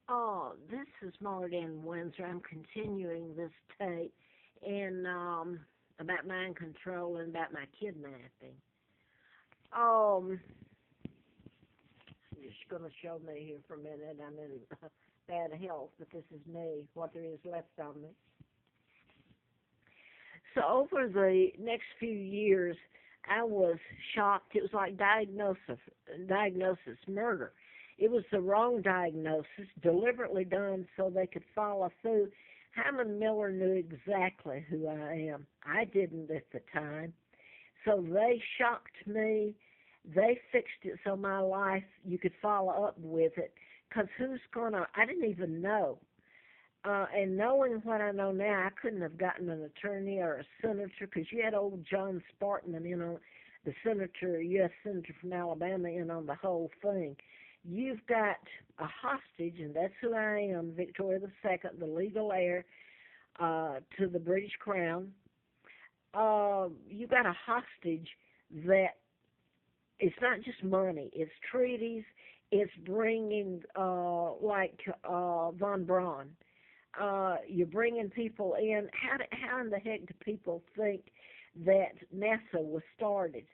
Oh, this is Marty in Windsor. I'm continuing this tape and about mind control and about my kidnapping. Um, you're just gonna show me here for a minute. I'm in bad health, but this is me. What there is left on me. So over the next few years, I was shocked. It was like diagnosis murder. It was the wrong diagnosis, deliberately done so they could follow through. Hyman Miller knew exactly who I am. I didn't at the time. So they shocked me. They fixed it so my life, you could follow up with it. Because who's going to, I didn't even know. And knowing what I know now, I couldn't have gotten an attorney or a senator because you had old John Spartman in on the senator, U.S. senator from Alabama, in on the whole thing. You've got a hostage, and that's who I am, Victoria II, the legal heir to the British Crown. You got a hostage that it's not just money; it's treaties. It's bringing von Braun. You're bringing people in. How in the heck do people think that NASA was started?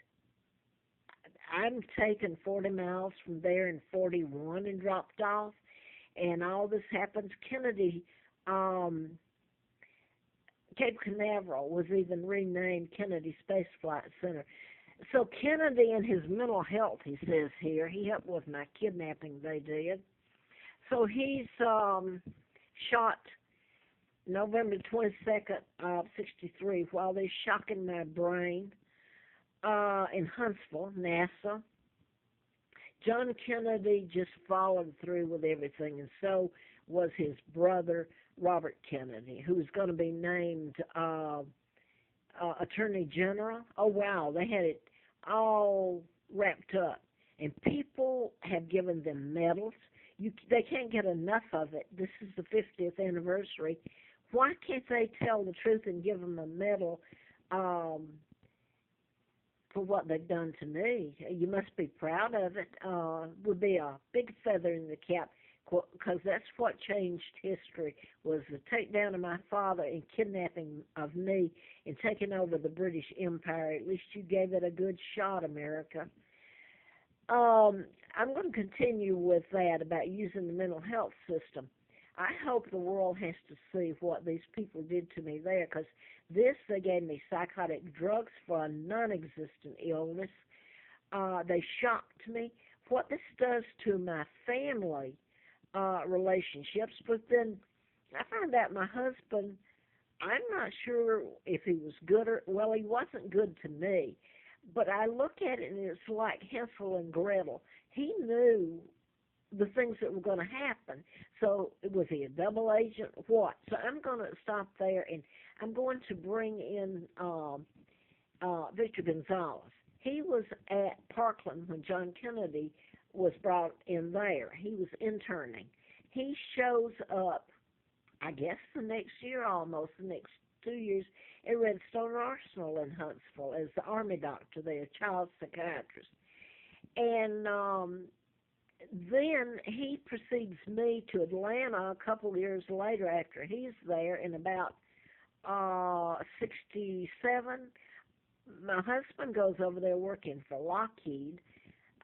I'm taken 40 miles from there in 41 and dropped off, and all this happens. Kennedy, um, Cape Canaveral was even renamed Kennedy Space Flight Center. So Kennedy and his mental health, he says here, he helped with my kidnapping they did. So he's shot November 22nd of 63 while they're shocking my brain in Huntsville, NASA. John Kennedy just followed through with everything, and so was his brother, Robert Kennedy, who was going to be named Attorney General. Oh, wow, they had it all wrapped up. And people have given them medals. They can't get enough of it. This is the 50th anniversary. Why can't they tell the truth and give them a medal for what they've done to me? You must be proud of it. Would be a big feather in the cap, because that's what changed history, was the takedown of my father and kidnapping of me and taking over the British Empire. At least you gave it a good shot, America. I'm going to continue with that about using the mental health system. I hope the world has to see what these people did to me there, because they gave me psychotic drugs for a non-existent illness. They shocked me. What this does to my family relationships, but then I found out my husband, I'm not sure if he was good or, well, he wasn't good to me. But I look at it and it's like Hansel and Gretel. He knew the things that were going to happen. So was he a double agent? What? So I'm going to stop there, and I'm going to bring in Victor Gonzalez. He was at Parkland when John Kennedy was brought in there. He was interning. He shows up, I guess, the next year almost, the next 2 years, at Redstone Arsenal in Huntsville as the Army doctor there, child psychiatrist. And then he precedes me to Atlanta a couple of years later after he's there in about 67. My husband goes over there working for Lockheed,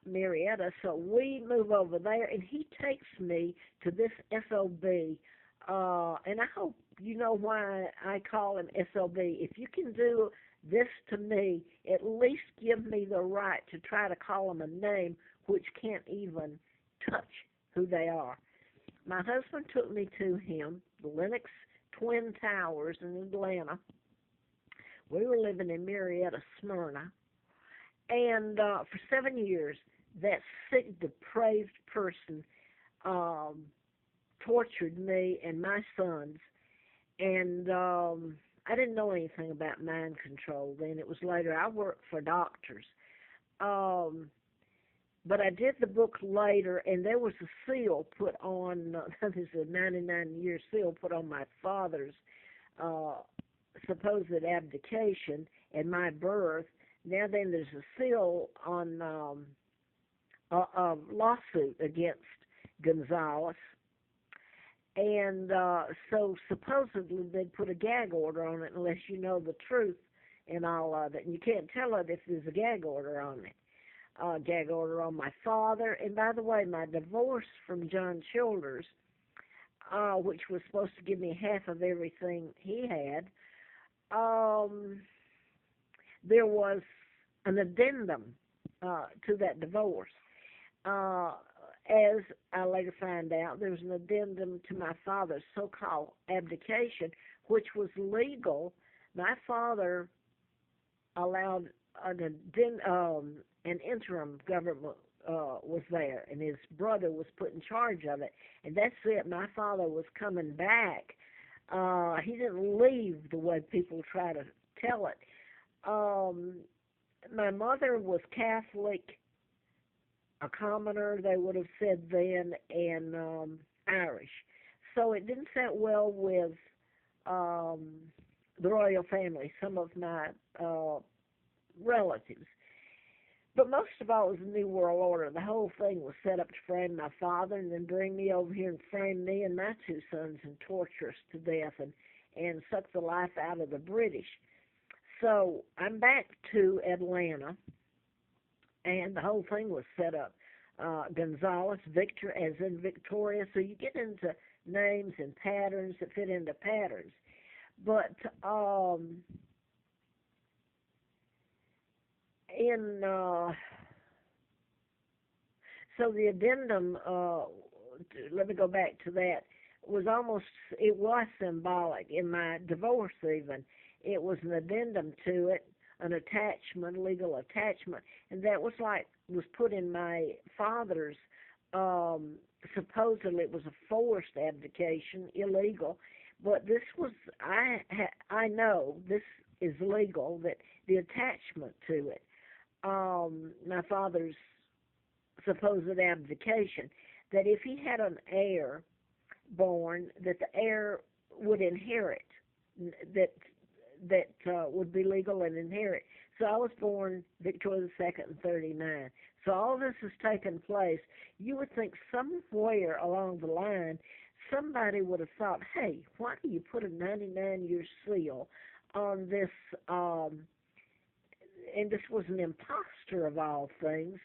Marietta, so we move over there, and he takes me to this SOB, and I hope you know why I call him SOB. If you can do this to me, at least give me the right to try to call them a name which can't even touch who they are. My husband took me to him, the Lenox Twin Towers in Atlanta. We were living in Marietta, Smyrna, and for 7 years, that sick, depraved person tortured me and my sons. And I didn't know anything about mind control then. It was later. I worked for doctors. But I did the book later, and there was a seal put on, there's a 99-year seal put on my father's supposed abdication and my birth. Now then there's a seal on a lawsuit against Gonzalez. And so supposedly they'd put a gag order on it unless you know the truth and all of it. And you can't tell it if there's a gag order on it. Gag order on my father. And by the way, my divorce from John Childers, which was supposed to give me half of everything he had, um, there was an addendum to that divorce. Uh, as I later find out, there was an addendum to my father's so-called abdication, which was legal. My father allowed an interim government was there, and his brother was put in charge of it. And that's it. My father was coming back. He didn't leave the way people try to tell it. Um, my mother was Catholic, a commoner, they would have said then, and Irish. So it didn't sit well with um, the royal family, some of my relatives. But most of all, it was the New World Order. The whole thing was set up to frame my father and then bring me over here and frame me and my two sons and torture us to death and suck the life out of the British. So I'm back to Atlanta, and the whole thing was set up. Gonzalez, Victor, as in Victoria. So you get into names and patterns that fit into patterns. But in so the addendum, let me go back to that, it was symbolic in my divorce even. It was an addendum to it, an attachment, legal attachment, and that was put in my father's, supposedly it was a forced abdication, illegal, but this was, I know this is legal, that the attachment to it, my father's supposed abdication, that if he had an heir born, that the heir would inherit, that would be legal and inherit. So I was born Victoria the Second in 39. So all this has taken place. You would think somewhere along the line somebody would have thought, hey, why do you put a 99-year seal on this? And this was an imposter of all things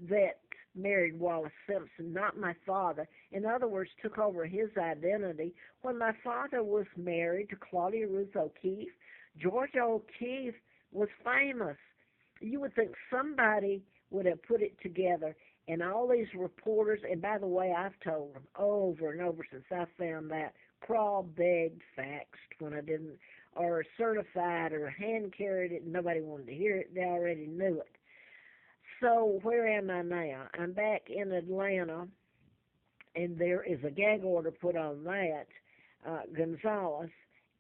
that married Wallace Simpson, not my father. In other words, took over his identity when my father was married to Claudia Ruth O'Keefe. Georgia O'Keefe was famous. You would think somebody would have put it together, and all these reporters, and by the way, I've told them over and over since I found that, crawl, begged, faxed when I didn't, or certified or hand carried it and nobody wanted to hear it. They already knew it. So where am I now? I'm back in Atlanta, and there is a gag order put on that, Gonzalez,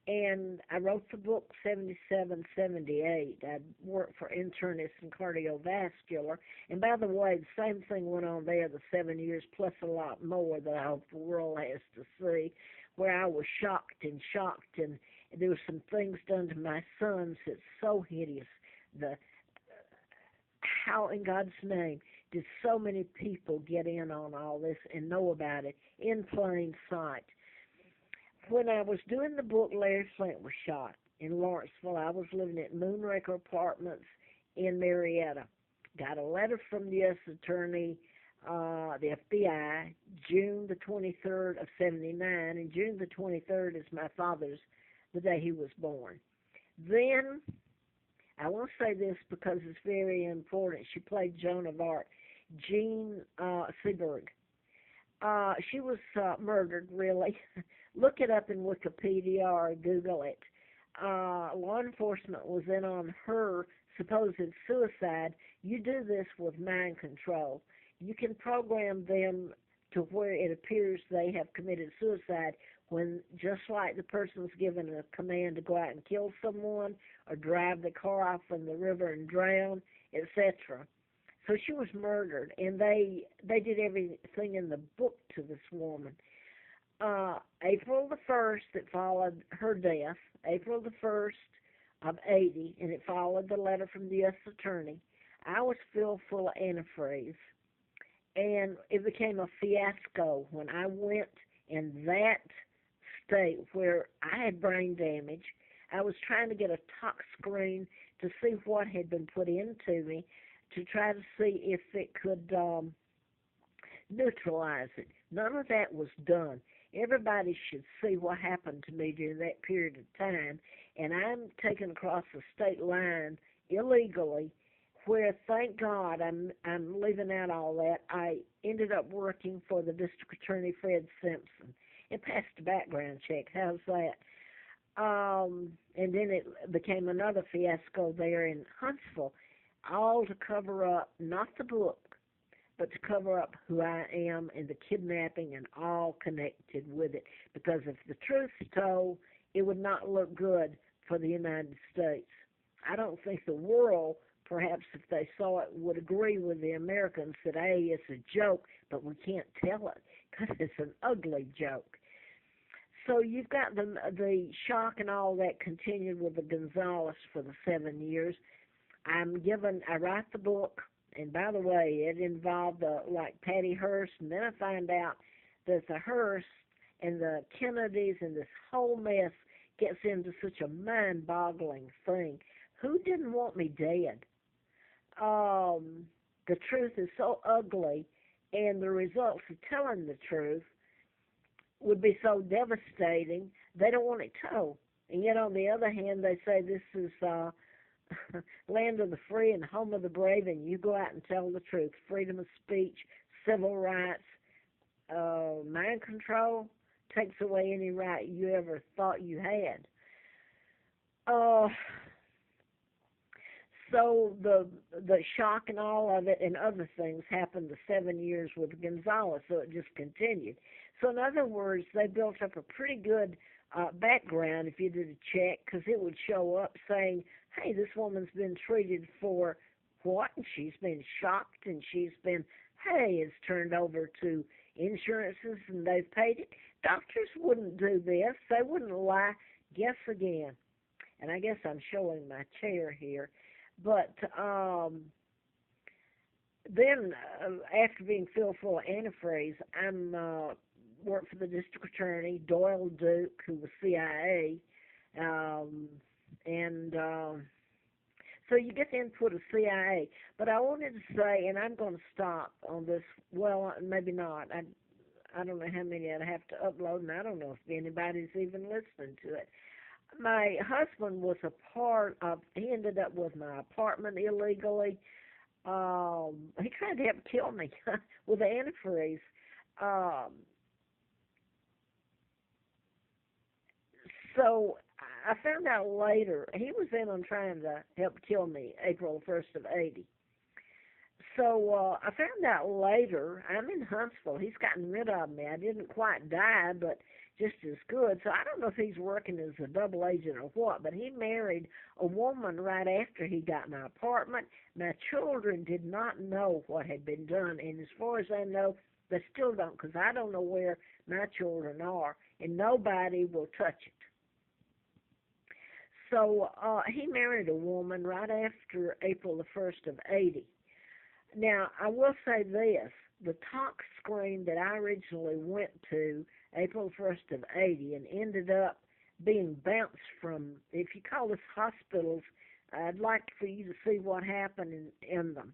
and I wrote the book 77, 78. I worked for internist and cardiovascular, and by the way, the same thing went on there the 7 years, plus a lot more that I hope the world has to see, where I was shocked, and there were some things done to my sons that's so hideous. How in God's name did so many people get in on all this and know about it in plain sight? When I was doing the book, Larry Flint was shot in Lawrenceville. I was living at Moonraker Apartments in Marietta. Got a letter from the U.S. Attorney, the FBI, June the 23rd of 79, and June the 23rd is my father's, the day he was born. Then, I want to say this because it's very important. She played Joan of Arc, Jean Seberg. She was murdered, really. Look it up in Wikipedia or Google it. Law enforcement was in on her supposed suicide. You do this with mind control. You can program them to where it appears they have committed suicide when, just like the person's given a command to go out and kill someone or drive the car off in the river and drown, etc. So she was murdered, and they did everything in the book to this woman. April the 1st, it followed her death, April the 1st of 80, and it followed the letter from the U.S. Attorney. I was filled full of antifreeze, and it became a fiasco when I went in that state where I had brain damage. I was trying to get a tox screen to see what had been put into me to try to see if it could neutralize it. None of that was done. Everybody should see what happened to me during that period of time, and I'm taken across the state line illegally, where thank God I'm leaving out all that. I ended up working for the district attorney Fred Simpson and passed a background check. How's that? And then it became another fiasco there in Huntsville, all to cover up not the book, but to cover up who I am and the kidnapping and all connected with it. Because if the truth's told, it would not look good for the United States. I don't think the world, perhaps if they saw it, would agree with the Americans that, hey, it's a joke, but we can't tell it because it's an ugly joke. So you've got the shock and all that continued with the Gonzales for the 7 years. I write the book, and by the way, it involved like Patty Hearst, and then I find out that the Hearst and the Kennedys and this whole mess gets into such a mind-boggling thing. Who didn't want me dead? The truth is so ugly, and the results of telling the truth would be so devastating, they don't want it told. And yet, on the other hand, they say this is land of the free and home of the brave, and you go out and tell the truth. Freedom of speech, civil rights, mind control takes away any right you ever thought you had. Uh, so the shock and all of it and other things happened the 7 years with Gonzales, so it just continued. So in other words, they built up a pretty good background if you did a check, because it would show up saying, hey, this woman's been treated for what? And she's been shocked, and she's been, hey, it's turned over to insurances, and they've paid it. Doctors wouldn't do this. They wouldn't lie. Guess again. And I guess I'm showing my chair here. But then, after being filled full of antifreeze, I'm worked for the district attorney, Doyle Duke, who was CIA, and so you get the input of CIA. But I wanted to say, and I'm going to stop on this. Well, maybe not. I don't know how many I'd have to upload, and I don't know if anybody's even listening to it. My husband was a part of, he ended up with my apartment illegally. He tried to help kill me with antifreeze. So I found out later he was in on trying to help kill me April 1st of 80. So I found out later, I'm in Huntsville. He's gotten rid of me. I didn't quite die, but just as good. So I don't know if he's working as a double agent or what, but he married a woman right after he got my apartment. My children did not know what had been done, and as far as I know, they still don't, because I don't know where my children are, and nobody will touch it. So he married a woman right after April the 1st of 80. Now, I will say this, the tox screen that I originally went to April 1st of 80 and ended up being bounced from, if you call this hospitals, I'd like for you to see what happened in them.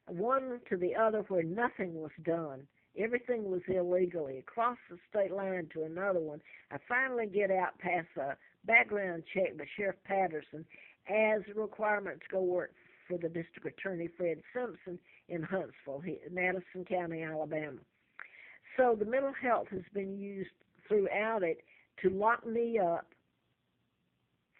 One to the other where nothing was done. Everything was illegally. Across the state line to another one. I finally get out past a background check by Sheriff Patterson as a requirement to go work for the district attorney, Fred Simpson, in Huntsville, Madison County, Alabama. So the mental health has been used throughout it to lock me up,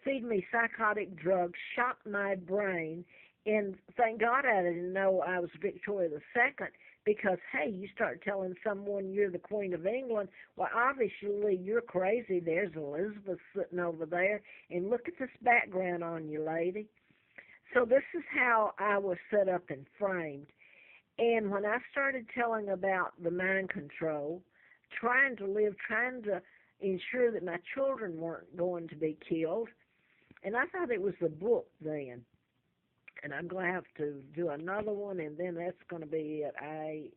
feed me psychotic drugs, shock my brain, and thank God I didn't know I was Victoria II, because, hey, you start telling someone you're the Queen of England, well, obviously you're crazy. There's Elizabeth sitting over there, and look at this background on you, lady. So this is how I was set up and framed. And when I started telling about the mind control, trying to live, trying to ensure that my children weren't going to be killed, and I thought it was the book then. And I'm going to have to do another one, and then that's going to be it. I